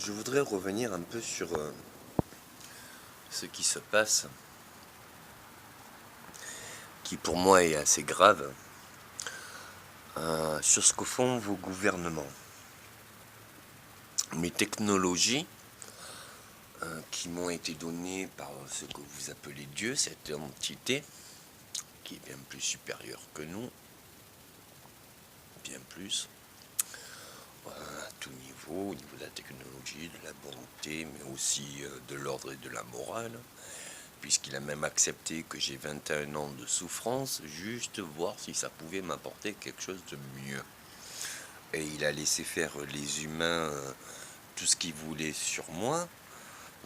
Je voudrais revenir un peu sur ce qui se passe, qui pour moi est assez grave, sur ce que font vos gouvernements. Mes technologies qui m'ont été données par ce que vous appelez Dieu, cette entité qui est bien plus supérieure que nous, bien plus, à tout niveau, au niveau de la technologie, de la bonté, mais aussi de l'ordre et de la morale, puisqu'il a même accepté que j'ai 21 ans de souffrance, juste voir si ça pouvait m'apporter quelque chose de mieux. Et il a laissé faire les humains tout ce qu'ils voulaient sur moi.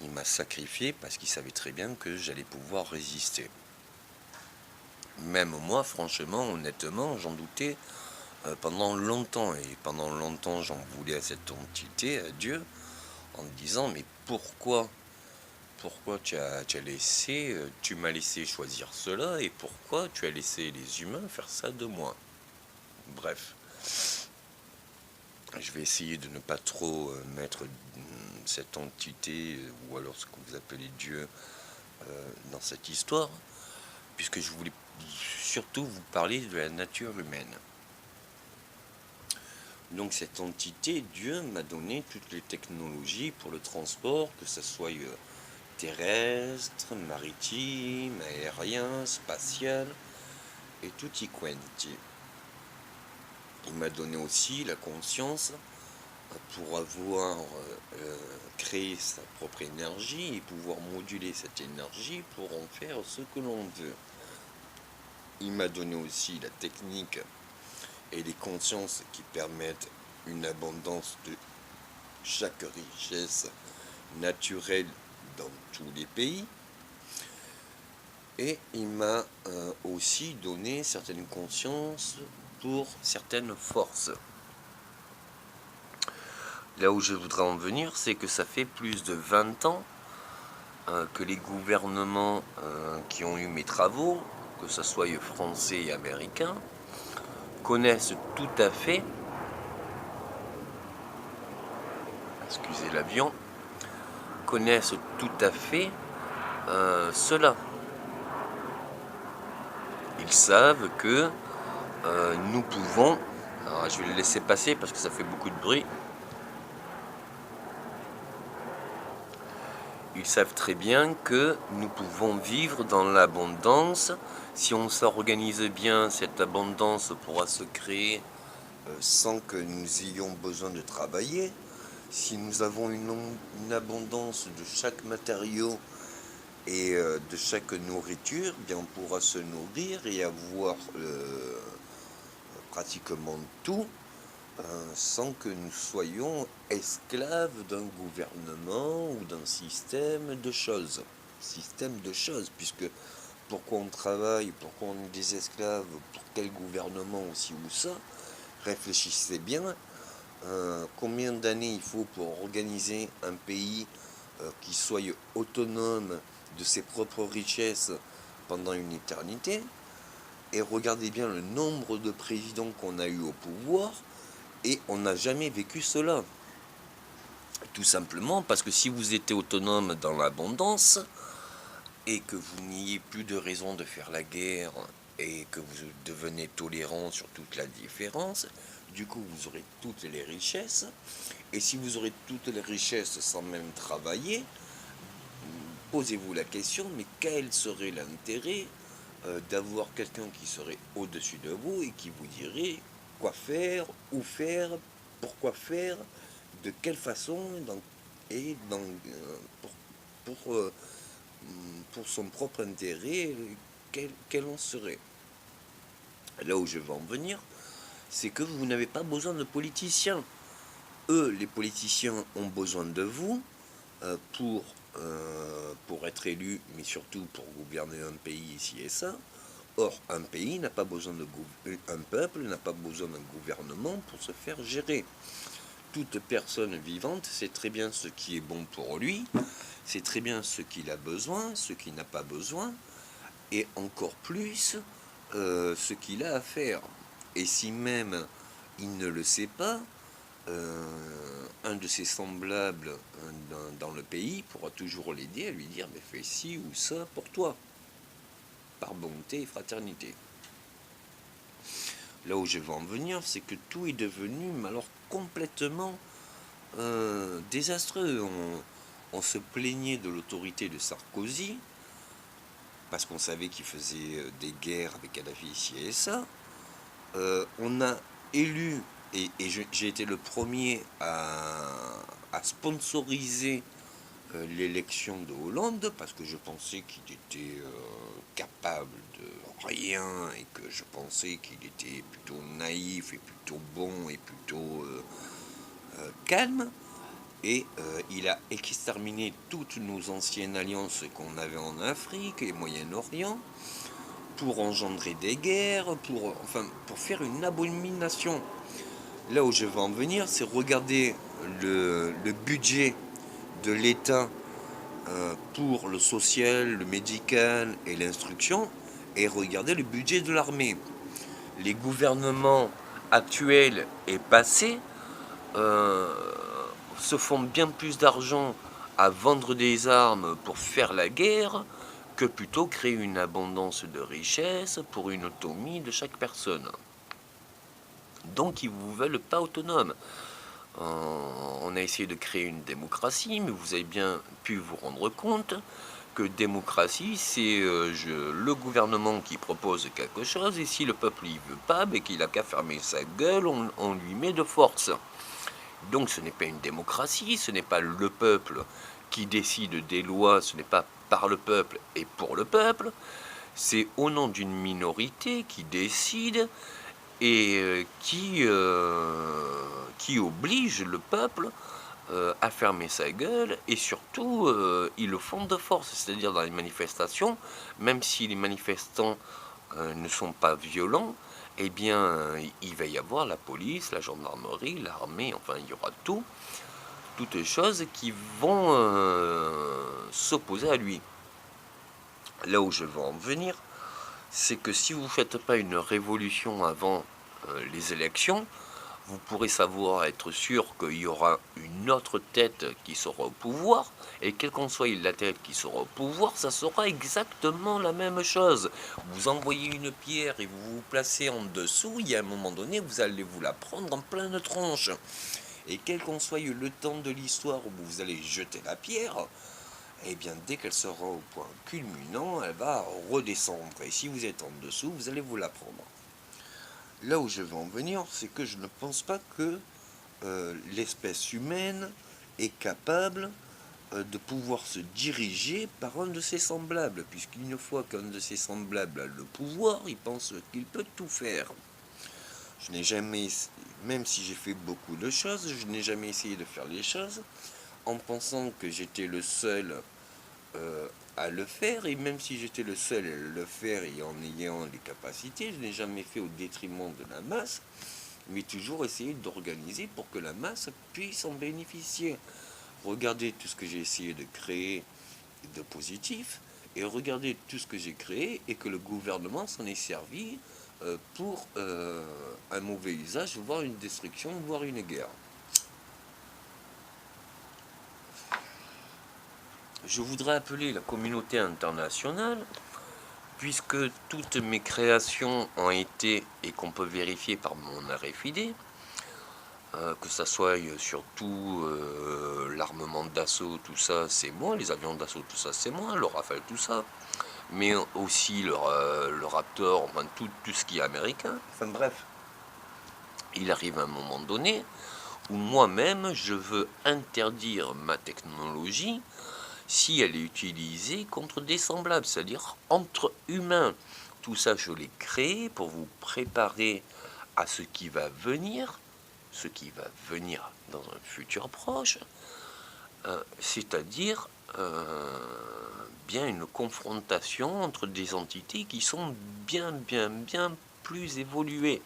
Il m'a sacrifié parce qu'il savait très bien que j'allais pouvoir résister. Même moi, franchement, honnêtement, j'en doutais pendant longtemps. Et pendant longtemps, j'en voulais à cette entité, à Dieu, en me disant, mais pourquoi tu m'as laissé choisir cela, et pourquoi tu as laissé les humains faire ça de moi? Bref, je vais essayer de ne pas trop mettre cette entité, ou alors ce que vous appelez Dieu, dans cette histoire, puisque je voulais surtout vous parler de la nature humaine. Donc cette entité, Dieu, m'a donné toutes les technologies pour le transport, que ce soit terrestre, maritime, aérien, spatial, et tutti quanti. Il m'a donné aussi la conscience pour avoir créé sa propre énergie et pouvoir moduler cette énergie pour en faire ce que l'on veut. Il m'a donné aussi la technique et les consciences qui permettent une abondance de chaque richesse naturelle dans tous les pays. Et il m'a aussi donné certaines consciences pour certaines forces. Là où je voudrais en venir, c'est que ça fait plus de 20 ans que les gouvernements qui ont eu mes travaux, que ce soit français et américains, connaissent tout à fait, excusez l'avion, connaissent tout à fait cela. Ils savent que nous pouvons, alors je vais le laisser passer parce que ça fait beaucoup de bruit, ils savent très bien que nous pouvons vivre dans l'abondance. Si on s'organise bien, cette abondance pourra se créer sans que nous ayons besoin de travailler. Si nous avons une abondance de chaque matériau et de chaque nourriture, bien on pourra se nourrir et avoir pratiquement tout sans que nous soyons esclaves d'un gouvernement ou d'un système de choses. Puisque pourquoi on travaille, pourquoi on est des esclaves, pour quel gouvernement aussi ou ça, réfléchissez bien. Combien d'années il faut pour organiser un pays qui soit autonome de ses propres richesses pendant une éternité, et regardez bien le nombre de présidents qu'on a eu au pouvoir, et on n'a jamais vécu cela. Tout simplement parce que si vous étiez autonome dans l'abondance, et que vous n'ayez plus de raison de faire la guerre, et que vous devenez tolérant sur toute la différence, du coup vous aurez toutes les richesses, et si vous aurez toutes les richesses sans même travailler, posez-vous la question, mais quel serait l'intérêt d'avoir quelqu'un qui serait au-dessus de vous et qui vous dirait quoi faire, où faire, pourquoi faire, de quelle façon, pour son propre intérêt, quel en serait. Là où je veux en venir, c'est que vous n'avez pas besoin de politiciens. Eux, les politiciens, ont besoin de vous pour être élus, mais surtout pour gouverner un pays ici et ça. Or, un pays n'a pas besoin un peuple n'a pas besoin d'un gouvernement pour se faire gérer. Toute personne vivante sait très bien ce qui est bon pour lui, sait très bien ce qu'il a besoin, ce qu'il n'a pas besoin, et encore plus ce qu'il a à faire. Et si même il ne le sait pas, un de ses semblables dans le pays pourra toujours l'aider à lui dire mais fais ci ou ça pour toi, par bonté et fraternité. Là où je veux en venir, c'est que tout est devenu, mais alors complètement désastreux. On se plaignait de l'autorité de Sarkozy, parce qu'on savait qu'il faisait des guerres avec Kadhafi ici et ça. On a élu, et j'ai été le premier à sponsoriser l'élection de Hollande, parce que je pensais qu'il était capable de rien, et que je pensais qu'il était plutôt naïf, et plutôt bon, et plutôt calme. Et il a exterminé toutes nos anciennes alliances qu'on avait en Afrique et Moyen-Orient, pour engendrer des guerres, pour faire une abomination. Là où je veux en venir, c'est regarder le budget de l'État pour le social, le médical et l'instruction, et regarder le budget de l'armée. Les gouvernements actuels et passés se font bien plus d'argent à vendre des armes pour faire la guerre que plutôt créer une abondance de richesses pour une autonomie de chaque personne. Donc ils ne vous veulent pas autonome. On a essayé de créer une démocratie, mais vous avez bien pu vous rendre compte que démocratie, c'est le gouvernement qui propose quelque chose, et si le peuple ne veut pas, mais qu'il a qu'à fermer sa gueule, on lui met de force. Donc ce n'est pas une démocratie, ce n'est pas le peuple qui décide des lois, ce n'est pas par le peuple et pour le peuple, c'est au nom d'une minorité qui décide et qui oblige le peuple à fermer sa gueule, et surtout ils le font de force, c'est-à-dire dans les manifestations, même si les manifestants ne sont pas violents, eh bien il va y avoir la police, la gendarmerie, l'armée, enfin il y aura toutes choses qui vont s'opposer à lui. Là où je veux en venir, c'est que si vous ne faites pas une révolution avant les élections, vous pourrez savoir être sûr qu'il y aura une autre tête qui sera au pouvoir, et quelle qu'en soit la tête qui sera au pouvoir, ça sera exactement la même chose. Vous envoyez une pierre et vous vous placez en dessous, il y a un moment donné, vous allez vous la prendre en pleine tronche. Et quel qu'en soit le temps de l'histoire où vous allez jeter la pierre, eh bien dès qu'elle sera au point culminant, elle va redescendre. Et si vous êtes en dessous, vous allez vous la prendre. Là où je veux en venir, c'est que je ne pense pas que l'espèce humaine est capable de pouvoir se diriger par un de ses semblables, puisqu'une fois qu'un de ses semblables a le pouvoir, il pense qu'il peut tout faire. Je n'ai jamais, même si j'ai fait beaucoup de choses, je n'ai jamais essayé de faire les choses en pensant que j'étais le seul à le faire, et même si j'étais le seul à le faire et en ayant les capacités, je n'ai jamais fait au détriment de la masse, mais toujours essayé d'organiser pour que la masse puisse en bénéficier. Regardez tout ce que j'ai essayé de créer de positif, et regardez tout ce que j'ai créé et que le gouvernement s'en est servi pour un mauvais usage, voire une destruction, voire une guerre. Je voudrais appeler la communauté internationale, puisque toutes mes créations ont été, et qu'on peut vérifier par mon RFID, que ça soit surtout l'armement d'assaut, tout ça, c'est moi, les avions d'assaut, tout ça, c'est moi, le Rafale, tout ça, mais aussi le Raptor, enfin tout ce qui est américain. Enfin bref, il arrive un moment donné où moi-même, je veux interdire ma technologie si elle est utilisée contre des semblables, c'est-à-dire entre humains. Tout ça, je l'ai créé pour vous préparer à ce qui va venir dans un futur proche, c'est-à-dire bien une confrontation entre des entités qui sont bien plus évoluées.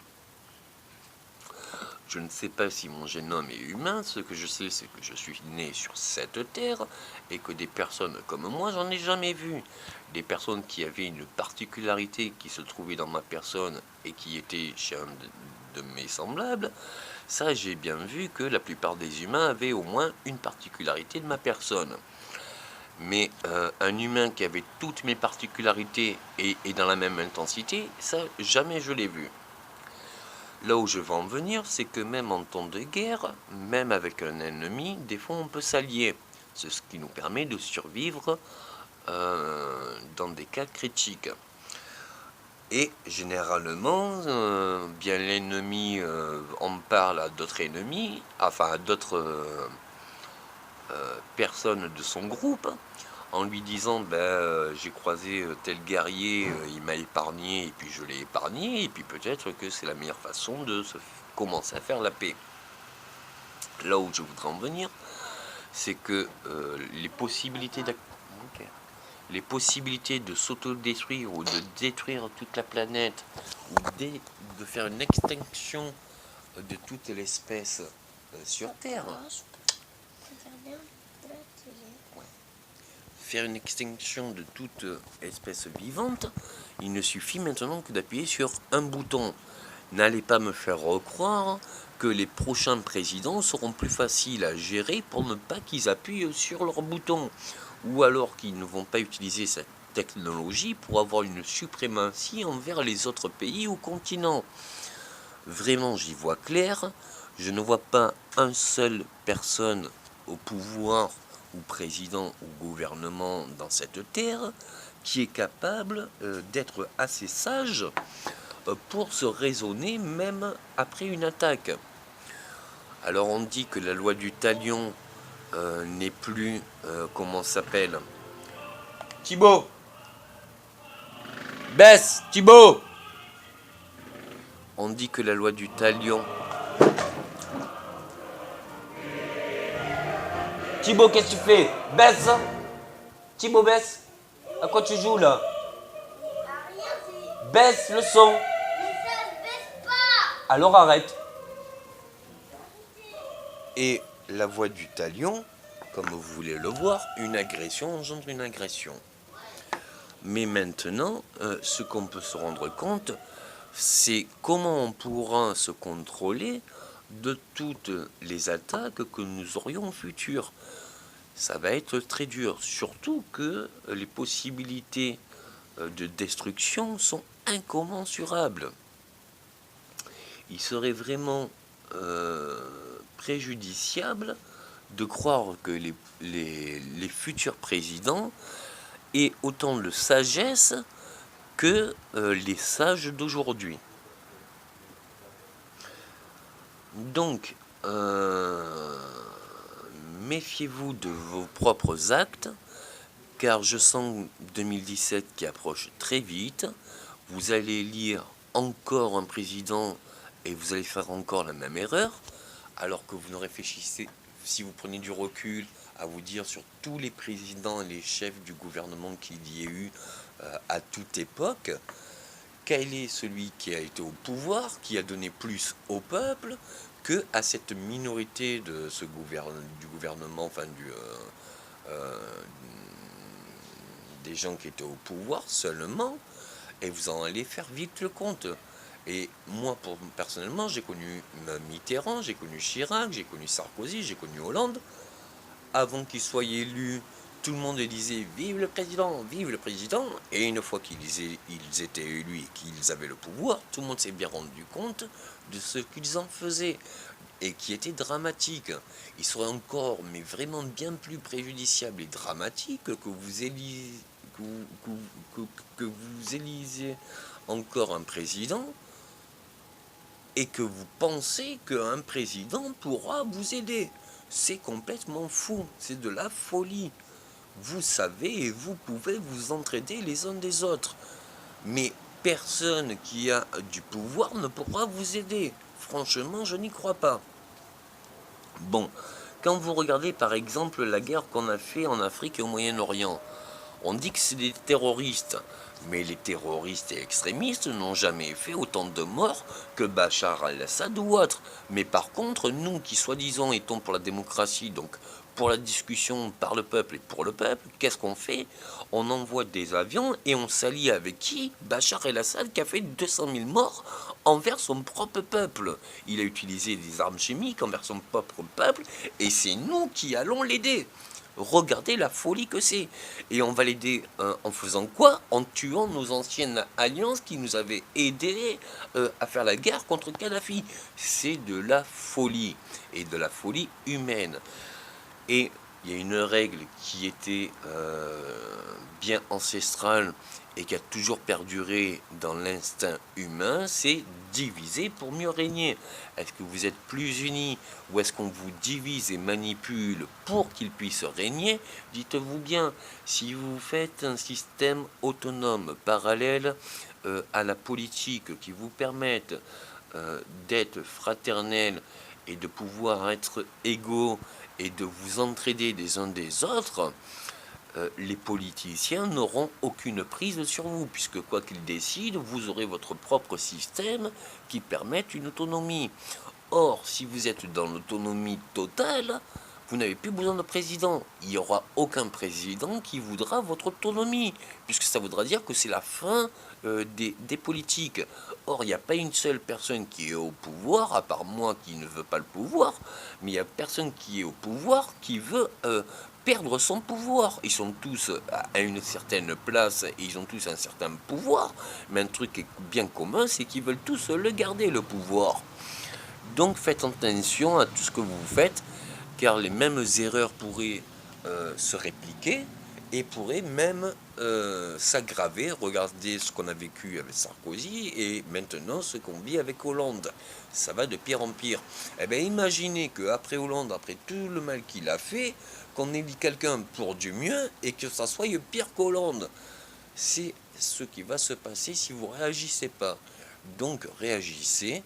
Je ne sais pas si mon génome est humain, ce que je sais, c'est que je suis né sur cette terre, et que des personnes comme moi, j'en ai jamais vu. Des personnes qui avaient une particularité qui se trouvait dans ma personne et qui était chez un de mes semblables, Ça, j'ai bien vu que la plupart des humains avaient au moins une particularité de ma personne. Mais un humain qui avait toutes mes particularités et dans la même intensité, ça, jamais je l'ai vu. Là où je veux en venir, c'est que même en temps de guerre, même avec un ennemi, des fois on peut s'allier. C'est ce qui nous permet de survivre dans des cas critiques. Et généralement, bien l'ennemi en parle à d'autres ennemis, enfin à d'autres personnes de son groupe, en lui disant j'ai croisé tel guerrier, il m'a épargné et puis je l'ai épargné, et puis peut-être que c'est la meilleure façon de commencer à faire la paix. Là où je voudrais en venir, c'est que les possibilités de s'autodétruire ou de détruire toute la planète ou de faire une extinction de toute l'espèce sur Terre, faire une extinction de toute espèce vivante, il ne suffit maintenant que d'appuyer sur un bouton. N'allez pas me faire croire que les prochains présidents seront plus faciles à gérer pour ne pas qu'ils appuient sur leur bouton, ou alors qu'ils ne vont pas utiliser cette technologie pour avoir une suprématie envers les autres pays ou continents. Vraiment, j'y vois clair. Je ne vois pas une seule personne au pouvoir ou président ou gouvernement dans cette terre qui est capable d'être assez sage pour se raisonner même après une attaque. Alors on dit que la loi du talion n'est plus, comment ça s'appelle, Thibaut, baisse, Thibaut. On dit que la loi du talion. Thibaut, qu'est-ce que tu fais? Baisse. Thibaut, baisse. À quoi tu joues là? Baisse le son. Alors arrête. Et la voix du talion, comme vous voulez le voir, une agression engendre une agression. Mais maintenant, ce qu'on peut se rendre compte, c'est comment on pourra se contrôler de toutes les attaques que nous aurions au futur. Ça va être très dur, surtout que les possibilités de destruction sont incommensurables. Il serait vraiment préjudiciable de croire que les futurs présidents aient autant de sagesse que les sages d'aujourd'hui. Donc, méfiez-vous de vos propres actes, car je sens 2017 qui approche très vite. Vous allez lire encore un président et vous allez faire encore la même erreur, alors que vous ne réfléchissez, si vous prenez du recul, à vous dire sur tous les présidents et les chefs du gouvernement qu'il y a eu à toute époque, quel est celui qui a été au pouvoir, qui a donné plus au peuple que à cette minorité de du gouvernement, enfin des gens qui étaient au pouvoir seulement, et vous en allez faire vite le compte. Et moi, personnellement, j'ai connu Mitterrand, j'ai connu Chirac, j'ai connu Sarkozy, j'ai connu Hollande. Avant qu'ils soient élus, tout le monde disait « Vive le président, vive le président !» Et une fois ils étaient élus et qu'ils avaient le pouvoir, tout le monde s'est bien rendu compte de ce qu'ils en faisaient, et qui était dramatique. Il serait encore, mais vraiment bien plus préjudiciable et dramatique que vous élisiez, que vous élisiez encore un président et que vous pensez qu'un président pourra vous aider. C'est complètement fou, c'est de la folie. Vous savez et vous pouvez vous entraider les uns des autres. Mais personne qui a du pouvoir ne pourra vous aider. Franchement, je n'y crois pas. Bon, quand vous regardez par exemple la guerre qu'on a fait en Afrique et au Moyen-Orient, On dit que c'est des terroristes, mais les terroristes et extrémistes n'ont jamais fait autant de morts que Bachar al-Assad ou autre. Mais par contre, nous qui soi-disant étions pour la démocratie, donc pour la discussion par le peuple et pour le peuple, qu'est-ce qu'on fait? On envoie des avions et on s'allie avec qui? Bachar el-Assad qui a fait 200 000 morts envers son propre peuple. Il a utilisé des armes chimiques envers son propre peuple et c'est nous qui allons l'aider. Regardez la folie que c'est. Et on va l'aider en faisant quoi? En tuant nos anciennes alliances qui nous avaient aidés à faire la guerre contre Kadhafi. C'est de la folie. Et de la folie humaine. Et il y a une règle qui était bien ancestrale et qui a toujours perduré dans l'instinct humain, c'est diviser pour mieux régner. Est-ce que vous êtes plus unis ou est-ce qu'on vous divise et manipule pour qu'il puisse régner? Dites-vous bien, si vous faites un système autonome, parallèle à la politique, qui vous permette d'être fraternel et de pouvoir être égaux et de vous entraider des uns des autres, les politiciens n'auront aucune prise sur vous, puisque quoi qu'ils décident, vous aurez votre propre système qui permette une autonomie. Or, si vous êtes dans l'autonomie totale, vous n'avez plus besoin de président. Il n'y aura aucun président qui voudra votre autonomie, puisque ça voudra dire que c'est la fin des politiques. Or, il n'y a pas une seule personne qui est au pouvoir, à part moi qui ne veux pas le pouvoir, mais il n'y a personne qui est au pouvoir qui veut perdre son pouvoir. Ils sont tous à une certaine place et ils ont tous un certain pouvoir, mais un truc est bien commun, c'est qu'ils veulent tous le garder, le pouvoir. Donc faites attention à tout ce que vous faites, car les mêmes erreurs pourraient se répliquer et pourraient même s'aggraver. Regardez ce qu'on a vécu avec Sarkozy et maintenant ce qu'on vit avec Hollande. Ça va de pire en pire. Eh bien imaginez qu'après Hollande, après tout le mal qu'il a fait, qu'on élit quelqu'un pour du mieux et que ça soit pire qu'Hollande. C'est ce qui va se passer si vous ne réagissez pas. Donc réagissez.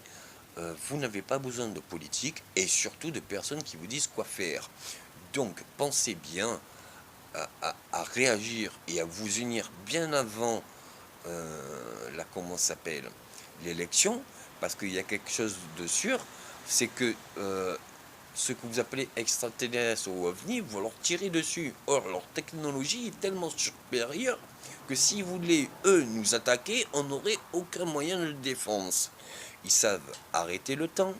Vous n'avez pas besoin de politique et surtout de personnes qui vous disent quoi faire. Donc pensez bien à réagir et à vous unir bien avant l'élection, parce qu'il y a quelque chose de sûr, c'est que ce que vous appelez extraterrestres ou ovnis, vous leur tirez dessus. Or, leur technologie est tellement supérieure que si vous voulez, eux, nous attaquer, on n'aurait aucun moyen de défense. Ils savent arrêter le temps,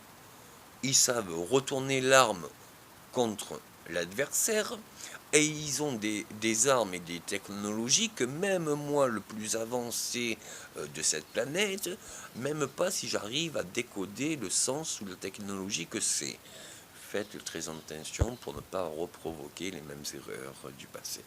ils savent retourner l'arme contre l'adversaire, et ils ont des armes et des technologies que même moi, le plus avancé de cette planète, même pas si j'arrive à décoder le sens ou la technologie que c'est. Faites très attention pour ne pas reprovoquer les mêmes erreurs du passé.